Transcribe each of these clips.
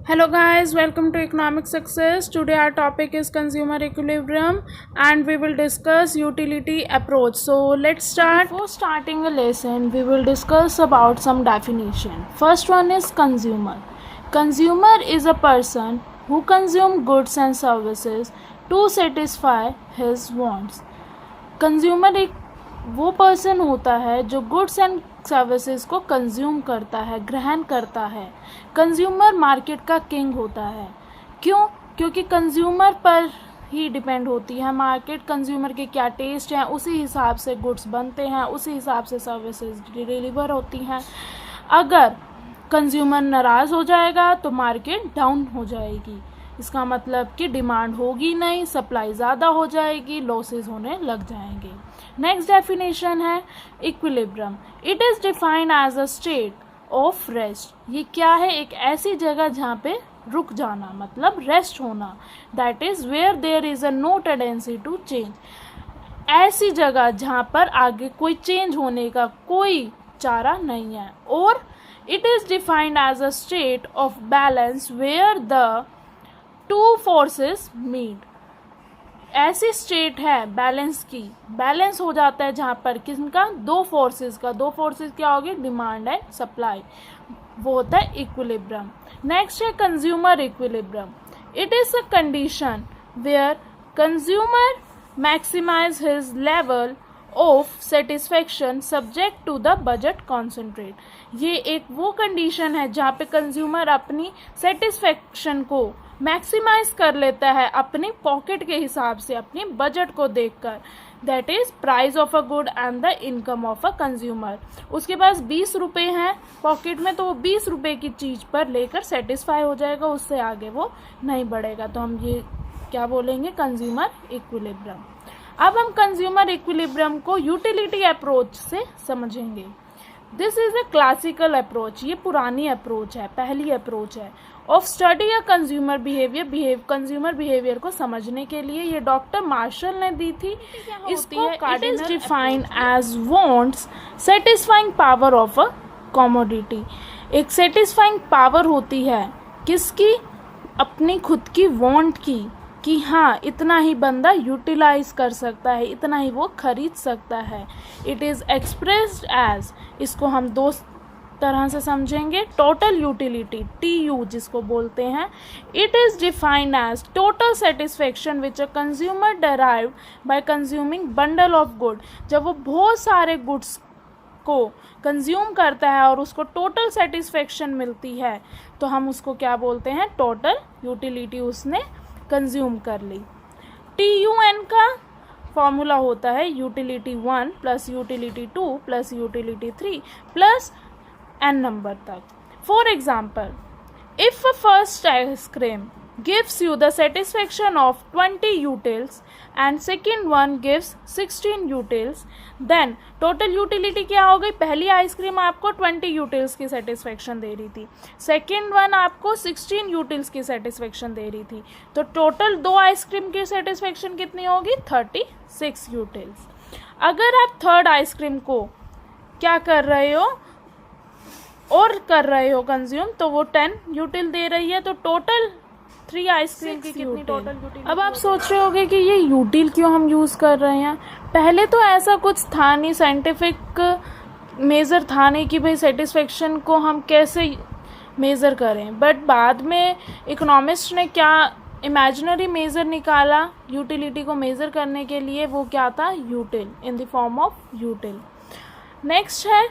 Hello guys, welcome to Economic Success. Today our topic is consumer equilibrium and we will discuss utility approach. So let's start. Before starting a lesson, we will discuss about some definition. First one is consumer. Consumer is a person who consume goods and services to satisfy his wants. Consumer एक वो person होता है जो goods and services को consume करता है, ग्रहण करता है. कंज्यूमर मार्केट का किंग होता है. क्यों? क्योंकि कंज्यूमर पर ही डिपेंड होती है मार्केट. कंज्यूमर के क्या टेस्ट हैं उसी हिसाब से गुड्स बनते हैं, उसी हिसाब से सर्विसेज डिलीवर होती हैं. अगर कंज्यूमर नाराज़ हो जाएगा तो मार्केट डाउन हो जाएगी. इसका मतलब कि डिमांड होगी नहीं, सप्लाई ज़्यादा हो जाएगी, लॉसेस होने लग जाएंगे. नेक्स्ट डेफिनेशन है equilibrium. It is defined as a state of rest. ये क्या है? एक ऐसी जगह जहाँ पे रुक जाना, मतलब रेस्ट होना. That is where there is a no tendency to change. ऐसी जगह जहाँ पर आगे कोई चेंज होने का कोई चारा नहीं है. और it is defined as a state of balance where the two forces meet. ऐसी स्टेट है बैलेंस की, बैलेंस हो जाता है जहाँ पर किसका? दो फोर्सेस का. दो फोर्सेस क्या होगी? Demand and supply. वो होता है इक्विलिब्रियम. नेक्स्ट है consumer equilibrium. It is a condition where consumer maximise his level of satisfaction subject to the budget concentrate. ये एक वो कंडीशन है जहाँ पे कंज्यूमर अपनी सेटिस्फेक्शन को मैक्सिमाइज कर लेता है अपनी पॉकेट के हिसाब से, अपनी बजट को देखकर. That is price of a good and the income of a consumer. उसके पास 20 रुपये हैं पॉकेट में, तो वो 20 रुपये की चीज़ पर लेकर सेटिस्फाई हो जाएगा, उससे आगे वो नहीं बढ़ेगा. तो हम ये क्या बोलेंगे? Consumer equilibrium. अब हम कंज्यूमर इक्विलिब्रियम को यूटिलिटी अप्रोच से समझेंगे. This is a classical approach. ये पुरानी अप्रोच है, पहली अप्रोच है of study a consumer behaviour. Consumer behaviour को समझने के लिए ये डॉक्टर मार्शल ने दी थी. इसको it is defined as wants satisfying power of a commodity. एक सेटिस्फाइंग पावर होती है किसकी? अपनी खुद की वांट की, कि हाँ इतना ही बंदा यूटिलाइज कर सकता है, इतना ही वो खरीद सकता है. इट इज़ एक्सप्रेस्ड एज, इसको हम दो तरह से समझेंगे. टोटल यूटिलिटी, TU जिसको बोलते हैं. It is defined as total satisfaction which a consumer derived by consuming bundle of good. जब वो बहुत सारे गुड्स को कंज्यूम करता है और उसको टोटल सेटिस्फेक्शन मिलती है तो हम उसको क्या बोलते हैं? टोटल यूटिलिटी उसने कंज्यूम कर ली. TUN का फॉर्मूला होता है utility 1 plus utility 2 plus utility 3 plus n number तक. For example, if a first ice cream gives you the satisfaction of 20 utils and second one gives 16 utils, then total utility क्या हो गई? पहली ice cream आपको 20 utils की satisfaction दे रही थी, second one आपको 16 utils की सेटिस्फेक्शन दे रही थी, तो टोटल दो आइसक्रीम की सेटिस्फेक्शन कितनी होगी? 36 utils. अगर आप थर्ड आइसक्रीम को क्या कर रहे हो और कर रहे हो कंज्यूम, तो वो 10 यूटिल दे रही है, तो टोटल 3 आइसक्रीम की कितनी टोटल यूटिल? अब आप सोच रहे होगे कि ये यूटिल क्यों हम यूज़ कर रहे हैं. पहले तो ऐसा कुछ था नहीं, साइंटिफिक मेज़र था नहीं कि भाई सेटिस्फेक्शन को हम कैसे मेज़र करें. बट बाद में इकोनॉमिस्ट ने क्या इमेजिनरी मेज़र निकाला यूटिलिटी को मेज़र करने के लिए. वो क्या था? यूटिल, in the form of यूटिल. Next है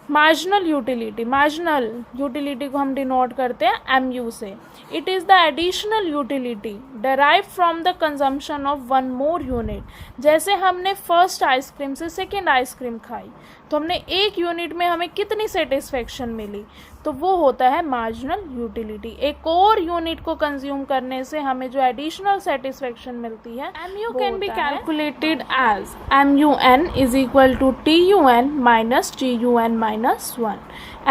मार्जिनल यूटिलिटी. मार्जिनल यूटिलिटी को हम डिनोट करते हैं MU से. It is the additional utility derive from the consumption of one more unit. जैसे हमने फर्स्ट आइसक्रीम से सेकेंड आइसक्रीम खाई तो हमने एक यूनिट में हमें कितनी सेटिस्फेक्शन मिली, तो वो होता है मार्जिनल यूटिलिटी. एक और यूनिट को कंज्यूम करने से हमें जो एडिशनल सेटिस्फेक्शन मिलती है. MU can be calculated as MUN is equal to TUN minus TUN minus 1.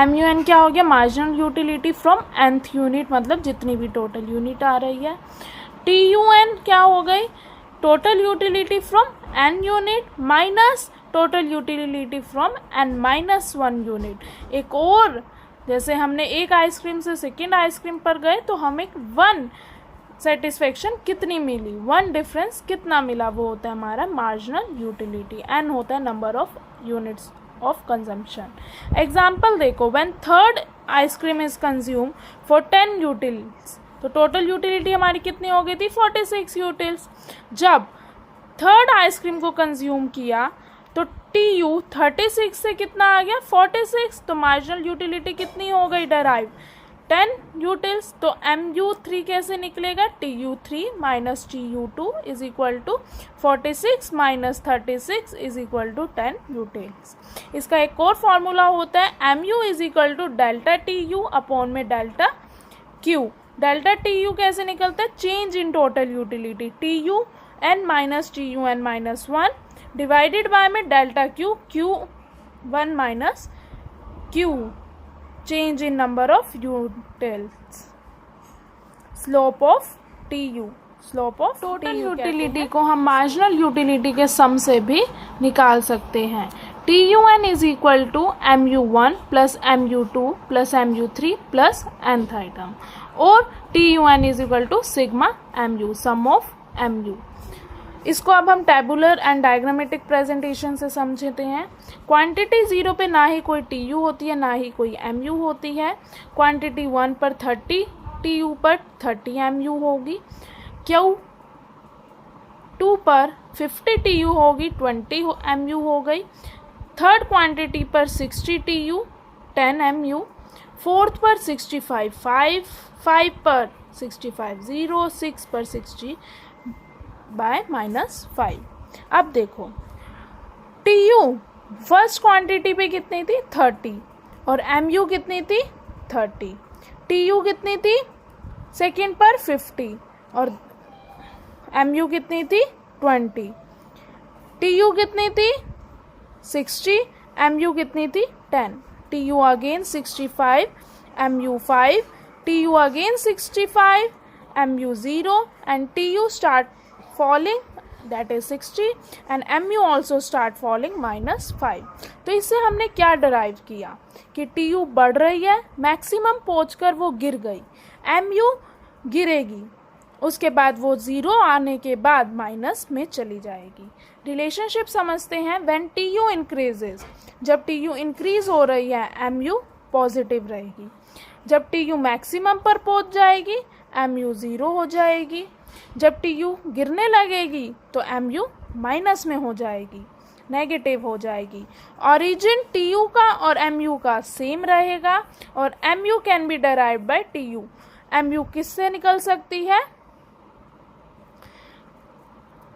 MUN क्या हो गया? Marginal utility from nth unit, मतलब जितनी भी टोटल यूनिट आ रही है. TUN क्या हो गई? Total utility from n unit minus total utility from n minus 1 unit. एक और जैसे हमने एक आइसक्रीम से सेकेंड आइसक्रीम पर गए तो हमें 1 सेटिस्फेक्शन कितनी मिली, 1 डिफरेंस कितना मिला, वो होता है हमारा मार्जिनल यूटिलिटी। एन होता है number of units of consumption. Example देखो, when third ice cream is consume for 10 utils, तो टोटल यूटिलिटी हमारी कितनी हो गई थी 46 यूटिल्स। जब थर्ड आइसक्रीम को कंज्यूम किया तो TU 36 से कितना आ गया 46, तो मार्जिनल यूटिलिटी कितनी हो गई डराइव 10 यूटिल्स। तो MU3 कैसे निकलेगा, TU3 minus TU2 is equal to 46 minus 36 is equal to 10 utils. इसका एक और फॉर्मूला होता है MU is equal to delta TU upon में डेल्टा Q। डेल्टा TU कैसे निकलता है, change in total utility, TUN minus TUN minus 1 divided by में delta Q, Q1 minus Q, change in number of utils, slope of TU, slope of total utility को हम marginal utility के सम से भी निकाल सकते हैं। TUN is equal to MU1 plus MU2 plus MU3 plus nth item, और TUN is equal to sigma MU, sum of MU। इसको अब हम टेबुलर एंड डायग्रामेटिक प्रेजेंटेशन से समझते हैं। क्वांटिटी 0 पे ना ही कोई TU होती है ना ही कोई MU होती है। क्वांटिटी 1 पर 30 TU पर 30 MU होगी, Q2 पर 50 TU होगी, 20 MU हो गई। थर्ड क्वांटिटी पर 60 TU 10 MU, फोर्थ पर 65 5 पर 65 0, 6 पर 60 बाय माइनस 5। अब देखो TU फर्स्ट क्वांटिटी पे कितनी थी 30 और MU कितनी थी 30, TU कितनी थी सेकेंड पर 50 और MU कितनी थी 20, TU कितनी थी 60, MU कितनी थी 10, TU again 65, MU 5, TU again 65, MU 0 and TU start falling, that is 60 and MU also start falling minus 5। तो इससे हमने क्या डराइव किया कि TU बढ़ रही है, मैक्सिमम पहुंचकर वो गिर गई, MU गिरेगी, उसके बाद वो 0 आने के बाद माइनस में चली जाएगी। रिलेशनशिप समझते हैं, व्हेन TU इंक्रीजेज, जब TU इंक्रीज हो रही है MU पॉजिटिव रहेगी, जब TU मैक्सिमम पर पहुंच जाएगी MU 0 हो जाएगी, जब TU गिरने लगेगी तो MU माइनस में हो जाएगी, नेगेटिव हो जाएगी। ओरिजिन TU का और MU का सेम रहेगा और MU can be derived by TU। MU किससे निकल सकती है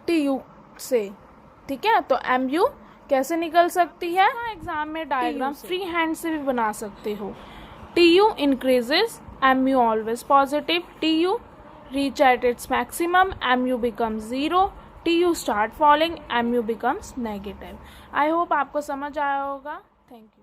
TU से, ठीक है। तो MU कैसे निकल सकती है, एग्जाम में डायग्राम फ्री हैंड से भी बना सकते हो। TU increases, MU always positive, TU reach at its maximum, MU becomes 0, TU start falling, MU becomes negative। I hope आपको समझ आया होगा। Thank you.